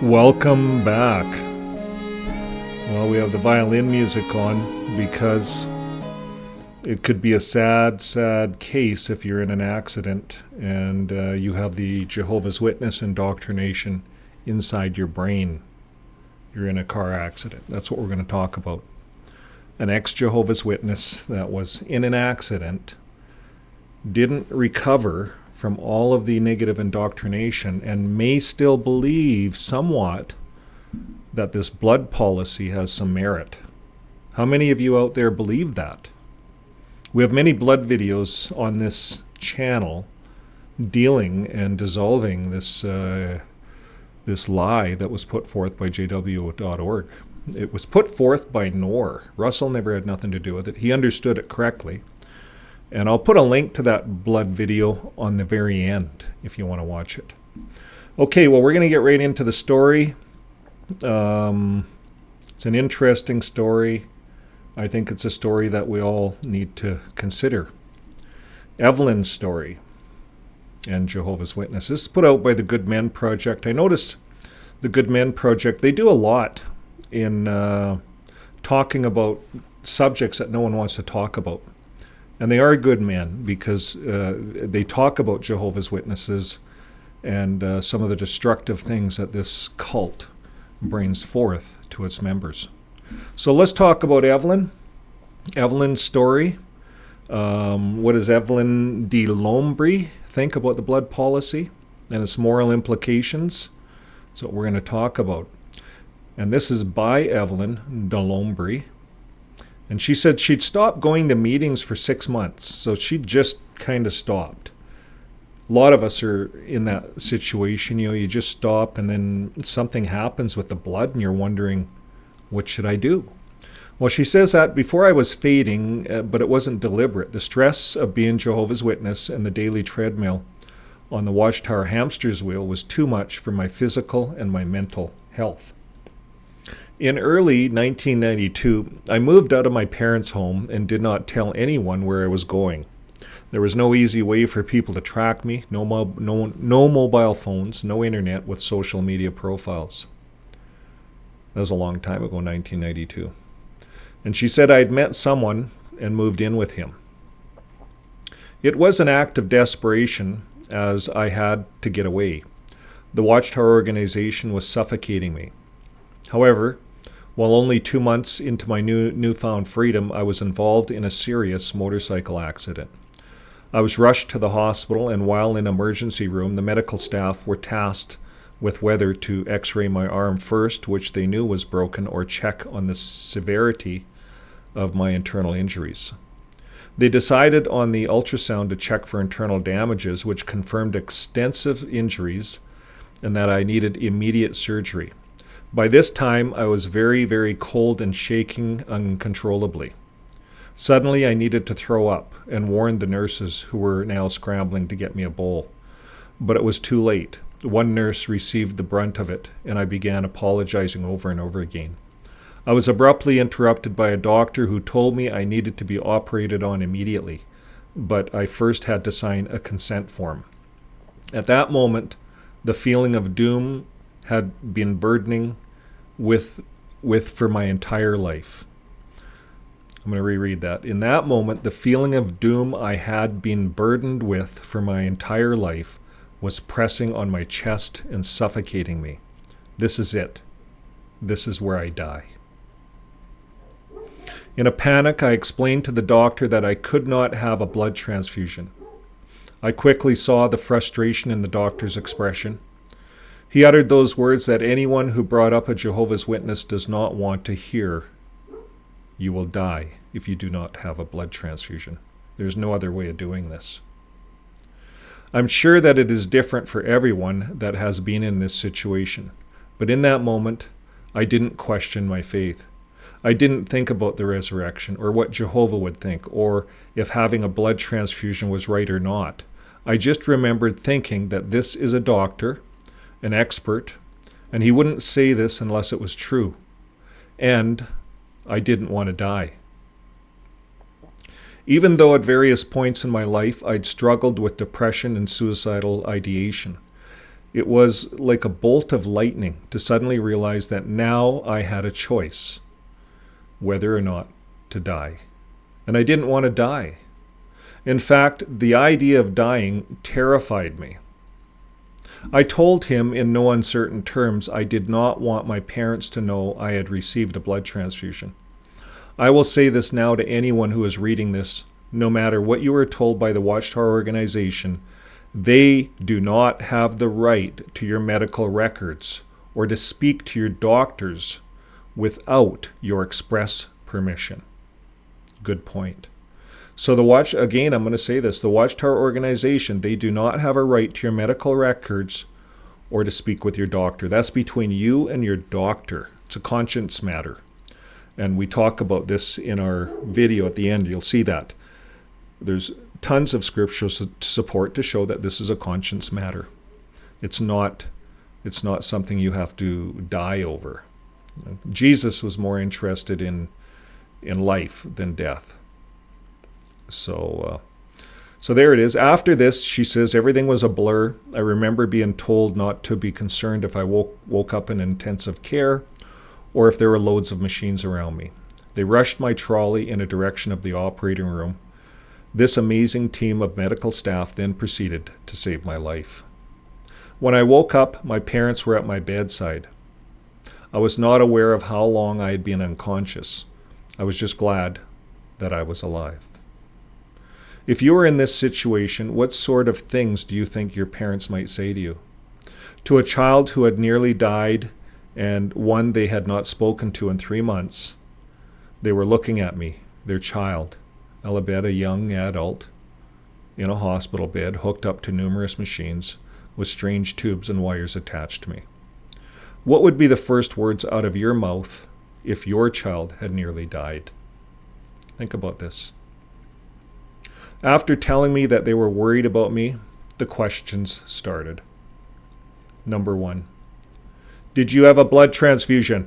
Welcome back. Well, we have the violin music on because it could be a sad, sad case if you're in an accident and you have the Jehovah's Witness indoctrination inside your brain. You're in a car accident. That's what we're going to talk about. An ex-Jehovah's Witness that was in an accident didn't recover from all of the negative indoctrination and may still believe somewhat that this blood policy has some merit. How many of you out there believe that? We have many blood videos on this channel dealing and dissolving this lie that was put forth by ExJw.org. It was put forth by Noor. Russell never had nothing to do with it. He understood it correctly. And I'll put a link to that blood video on the very end if you want to watch it. Okay, well, we're going to get right into the story. It's an interesting story. I think it's a story that we all need to consider. Evelyn's story and Jehovah's Witness. This is put out by the Good Men Project. I notice the Good Men Project, they do a lot in talking about subjects that no one wants to talk about. And they are good men because they talk about Jehovah's Witnesses and some of the destructive things that this cult brings forth to its members. So let's talk about Evelyn. Evelyn's story. What does Evelyn De L'Ombre think about the blood policy and its moral implications? That's what we're going to talk about. And this is by Evelyn De L'Ombre. And she said she'd stopped going to meetings for 6 months. So she just kind of stopped. A lot of us are in that situation. You know, you just stop and then something happens with the blood and you're wondering, what should I do? Well, she says that before I was fading, but it wasn't deliberate. The stress of being Jehovah's Witness and the daily treadmill on the Watchtower hamster's wheel was too much for my physical and my mental health. In early 1992, I moved out of my parents' home and did not tell anyone where I was going. There was no easy way for people to track me, no mobile phones, no internet with social media profiles. That was a long time ago, 1992. And she said I'd met someone and moved in with him. It was an act of desperation as I had to get away. The Watchtower organization was suffocating me. However, while only 2 months into my newfound freedom, I was involved in a serious motorcycle accident. I was rushed to the hospital, and while in emergency room, the medical staff were tasked with whether to x-ray my arm first, which they knew was broken, or check on the severity of my internal injuries. They decided on the ultrasound to check for internal damages, which confirmed extensive injuries and that I needed immediate surgery. By this time, I was very, very cold and shaking uncontrollably. Suddenly, I needed to throw up and warned the nurses who were now scrambling to get me a bowl. But it was too late. One nurse received the brunt of it, and I began apologizing over and over again. I was abruptly interrupted by a doctor who told me I needed to be operated on immediately, but I first had to sign a consent form. At that moment, the feeling of doom had been burdening with for my entire life. I'm going to reread that. In that moment, the feeling of doom I had been burdened with for my entire life was pressing on my chest and suffocating me. This is it. This is where I die. In a panic, I explained to the doctor that I could not have a blood transfusion. I quickly saw the frustration in the doctor's expression. He uttered those words that anyone who brought up a Jehovah's Witness does not want to hear. You will die if you do not have a blood transfusion. There's no other way of doing this. I'm sure that it is different for everyone that has been in this situation, but in that moment, I didn't question my faith. I didn't think about the resurrection or what Jehovah would think or if having a blood transfusion was right or not. I just remembered thinking that this is a doctor, an expert, and he wouldn't say this unless it was true. And I didn't want to die. Even though at various points in my life I'd struggled with depression and suicidal ideation, It was like a bolt of lightning to suddenly realize that now I had a choice whether or not to die. And I didn't want to die. In fact, the idea of dying terrified me. I told him in no uncertain terms I did not want my parents to know I had received a blood transfusion. I will say this now to anyone who is reading this, no matter what you are told by the Watchtower organization, they do not have the right to your medical records or to speak to your doctors without your express permission. Good point. So again, I'm going to say this, the Watchtower organization, they do not have a right to your medical records or to speak with your doctor. That's between you and your doctor. It's a conscience matter. And we talk about this in our video at the end. You'll see that. There's tons of scriptural support to show that this is a conscience matter. It's not something you have to die over. Jesus was more interested in life than death. So there it is. After this, she says, everything was a blur. I remember being told not to be concerned if I woke up in intensive care or if there were loads of machines around me. They rushed my trolley in a direction of the operating room. This amazing team of medical staff then proceeded to save my life. When I woke up, my parents were at my bedside. I was not aware of how long I had been unconscious. I was just glad that I was alive. If you were in this situation, what sort of things do you think your parents might say to you? To a child who had nearly died and one they had not spoken to in 3 months, they were looking at me, their child, albeit a young adult, in a hospital bed, hooked up to numerous machines with strange tubes and wires attached to me. What would be the first words out of your mouth if your child had nearly died? Think about this. After telling me that they were worried about me, the questions started. Number 1, did you have a blood transfusion?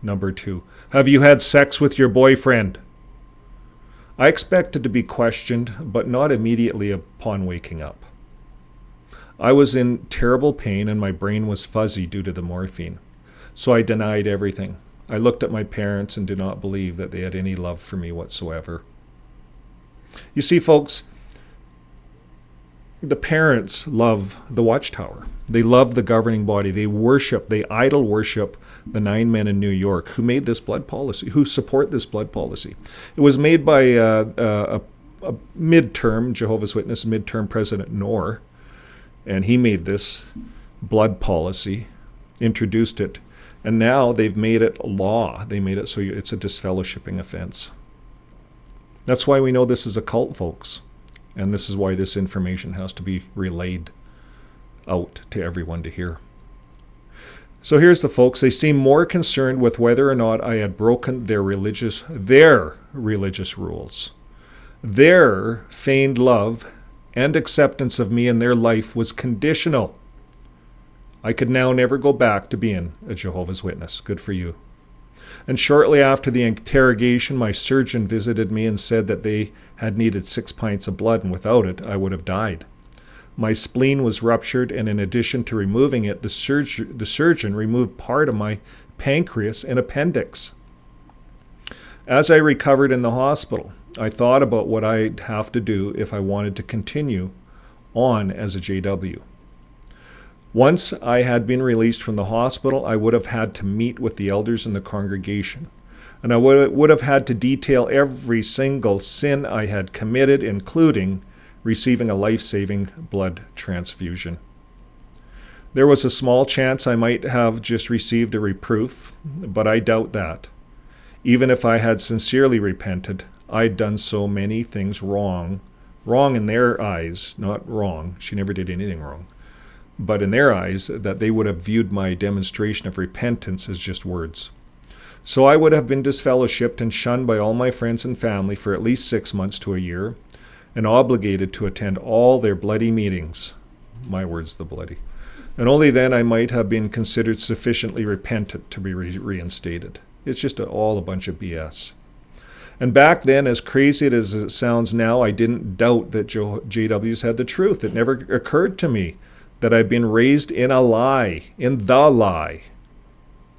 Number 2, have you had sex with your boyfriend? I expected to be questioned, but not immediately upon waking up. I was in terrible pain and my brain was fuzzy due to the morphine, so I denied everything. I looked at my parents and did not believe that they had any love for me whatsoever. You see, folks, the parents love the Watchtower. They love the governing body. They idol worship the 9 men in New York who made this blood policy, who support this blood policy. It was made by a midterm, Jehovah's Witness midterm President Knorr, and he made this blood policy, introduced it, and now they've made it law. They made it so it's a disfellowshipping offense. That's why we know this is a cult, folks. And this is why this information has to be relayed out to everyone to hear. So here's the folks. They seem more concerned with whether or not I had broken their religious rules. Their feigned love and acceptance of me in their life was conditional. I could now never go back to being a Jehovah's Witness. Good for you. And shortly after the interrogation, my surgeon visited me and said that they had needed 6 pints of blood, and without it, I would have died. My spleen was ruptured, and in addition to removing it, the surgeon removed part of my pancreas and appendix. As I recovered in the hospital, I thought about what I'd have to do if I wanted to continue on as a JW. Once I had been released from the hospital, I would have had to meet with the elders in the congregation, and I would have had to detail every single sin I had committed, including receiving a life-saving blood transfusion. There was a small chance I might have just received a reproof, but I doubt that. Even if I had sincerely repented, I'd done so many things wrong in their eyes, not wrong, she never did anything wrong, but in their eyes, that they would have viewed my demonstration of repentance as just words. So I would have been disfellowshipped and shunned by all my friends and family for at least 6 months to a year, and obligated to attend all their bloody meetings. My words, the bloody. And only then I might have been considered sufficiently repentant to be reinstated. It's just all a bunch of BS. And back then, as crazy as it sounds now, I didn't doubt that JWs had the truth. It never occurred to me that I'd been raised in a lie, in the lie.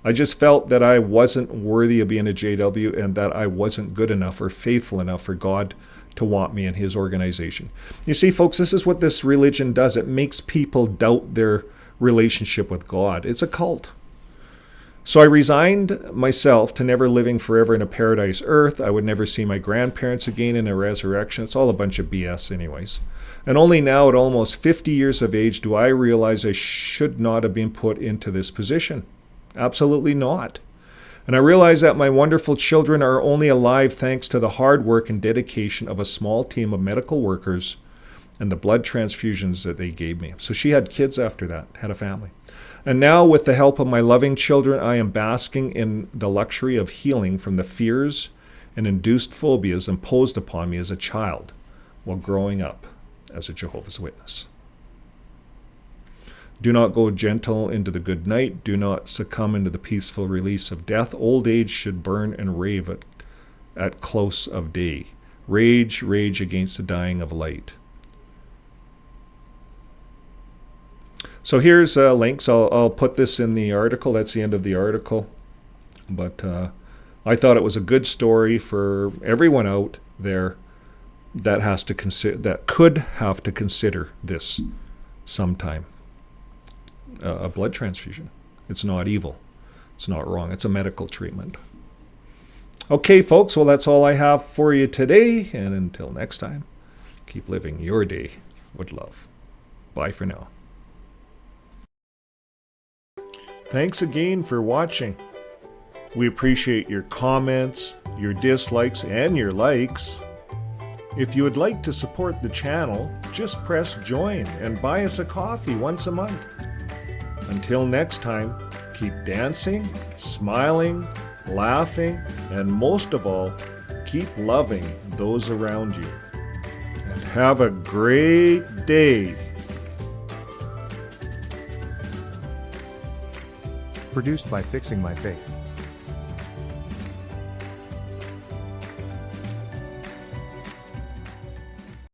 I just felt that I wasn't worthy of being a JW and that I wasn't good enough or faithful enough for God to want me in his organization. You see, folks, this is what this religion does. It makes people doubt their relationship with God. It's a cult. So I resigned myself to never living forever in a paradise earth. I would never see my grandparents again in a resurrection. It's all a bunch of BS anyways. And only now at almost 50 years of age do I realize I should not have been put into this position. Absolutely not. And I realize that my wonderful children are only alive thanks to the hard work and dedication of a small team of medical workers and the blood transfusions that they gave me. So she had kids after that, had a family. And now, with the help of my loving children, I am basking in the luxury of healing from the fears and induced phobias imposed upon me as a child while growing up as a Jehovah's Witness. Do not go gentle into the good night. Do not succumb into the peaceful release of death. Old age should burn and rave at close of day. Rage against the dying of light. So here's links. I'll put this in the article. That's the end of the article. But I thought it was a good story for everyone out there that has to consider, that could have to consider this sometime. A blood transfusion. It's not evil. It's not wrong. It's a medical treatment. Okay, folks. Well, that's all I have for you today. And until next time, keep living your day with love. Bye for now. Thanks again for watching. We appreciate your comments, your dislikes, and your likes. If you would like to support the channel, just press join and buy us a coffee once a month. Until next time, keep dancing, smiling, laughing, and most of all, keep loving those around you. And have a great day. Produced by Fixing My Faith.